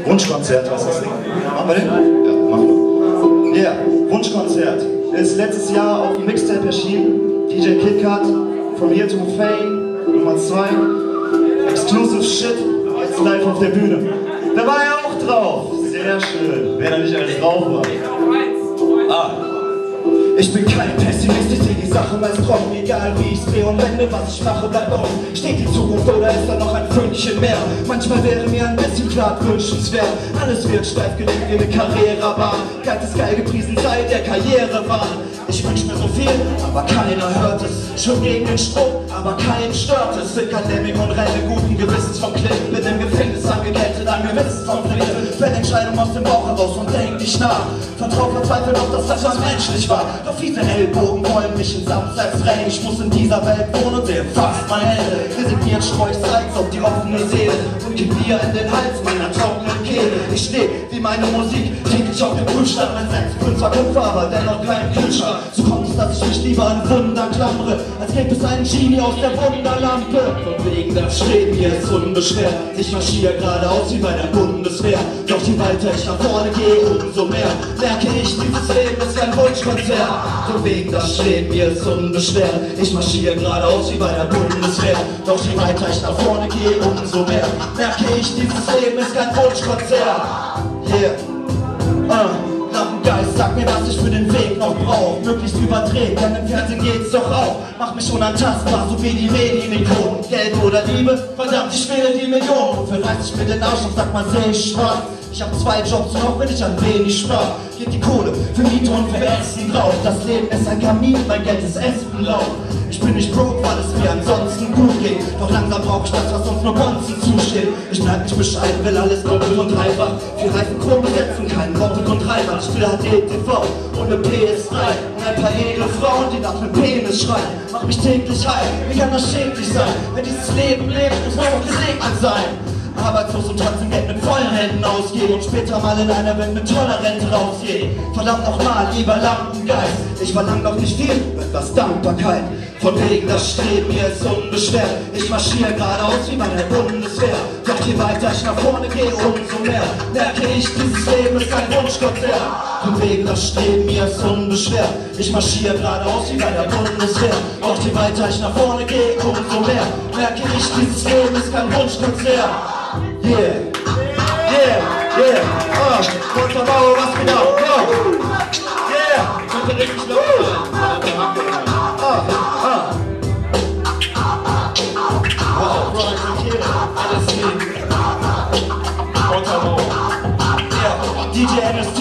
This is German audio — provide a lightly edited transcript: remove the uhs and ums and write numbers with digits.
Wunschkonzert, was das Ding? Machen wir den? Ja, machen wir. Ja, Wunschkonzert. Ist letztes Jahr auf dem Mixtape erschienen. DJ KitKat, From Here to Fame, Nummer 2. Exclusive Shit, jetzt live auf der Bühne. Da war er auch drauf. Sehr schön. Wer da nicht alles drauf war. Ich bin kein Pessimist, ich seh die Sache meist trocken, egal wie ich's drehe und wende, was ich mache, bleibt offen. Steht die Zukunft oder ist da noch ein Fünkchen mehr? Manchmal wäre mir ein bisschen klar wünschenswert. Alles wird steif gelegt wie eine Carrera-Bahn. Galt es geil gepriesen sei der Karrierebahn. Ich wünsch mir so viel, aber keiner hört es. Schon gegen den Strom, aber keinen stört es. Sind kein Lemming und renne guten Gewissens vom Klick. Bin im Gefängnis angekettet, an Gewissenskonflikte. Fällt Entscheidung aus dem Bauch heraus und denk nicht nach. Vertrau verzweifelt auf, dass das was menschlich war. Doch viele Ellbogen wollen mich ins Abseits drängen. Ich muss in dieser Welt wohnen und sehe fast meine Hände. Resigniert streu ich Salz auf die offene Seele und gib Bier in den Hals meiner trockenen Kehle. Ich steh wie meine Musik täglich auf dem Prüfstand mit 6,5 Köpfe, aber dennoch kein Kühlschrank. So kommt es, dass ich mich lieber an Wunder klammere, als gäbe es einen Genie aus der Wunderlampe. Von wegen das Streben hier ist unbeschwert. Ich marschiere geradeaus wie bei der Bundeswehr. Doch je weiter ich nach vorne gehe, umso mehr merke ich, dieses Leben ist ein Wunschkonzert. Von wegen das Streben hier ist unbeschwert. Ich marschiere geradeaus wie bei der Bundeswehr. Doch je weiter ich nach vorne gehe, umso mehr merke ich, dieses Leben ist kein Wunschkonzert. Yeah. Lampengeist, sag mir, was ich für den Weg noch brauch. Möglichst überdreht, denn im Fernsehen geht's doch auch. Mach mich unantastbar, so wie die Medienikonen. Geld oder Liebe, verdammt, ich will die Millionen. Und für 30 mir den Arsch auf, sag mal, seh ich schwarz. Ich hab 2 Jobs und auch wenn ich ein wenig spar, geht die Kohle für Miete und für Essen drauf. Das Leben ist ein Kamin, mein Geld ist Espenlaub. Ich bin nicht broke, weil es mir ansonsten gut geht. Doch langsam brauch ich das, was uns nur Bonzen zusteht. Ich bleib nicht bescheiden, will alles doppelt und dreifach. 4 Reifen Chrom besetzen, keinen Doppel und Dreifach. Ich will HDTV und eine PS3 und ein paar edle Frauen, die nach dem Penis schreien. Mach mich täglich heil, wie kann das schädlich sein? Wenn dieses Leben lebt, muss man auch gesegnet sein. Arbeitslos und trotzdem Geld mit vollen Händen ausgeben und später mal in einer Welt mit toller Rente rausgehen. Verdammt nochmal, lieber Lampengeist, ich verlang doch nicht viel, etwas Dankbarkeit. Von wegen das Streben hier ist unbeschwert. Ich marschiere geradeaus wie bei der Bundeswehr. Doch je weiter ich nach vorne gehe, umso mehr merke ich, dieses Leben ist ein Wunschkonzert. Von wegen das Streben hier ist unbeschwert. Ich marschiere geradeaus wie bei der Bundeswehr. Doch je weiter ich nach vorne gehe, umso mehr merke ich, dieses Leben ist kein Wunschkonzert. Yeah, yeah, yeah. Konterbauer, was geht ab? Yeah, könnte richtig laufen. Wow, Brian, hier, alles lieb. Konterbauer. Yeah, DJ NST.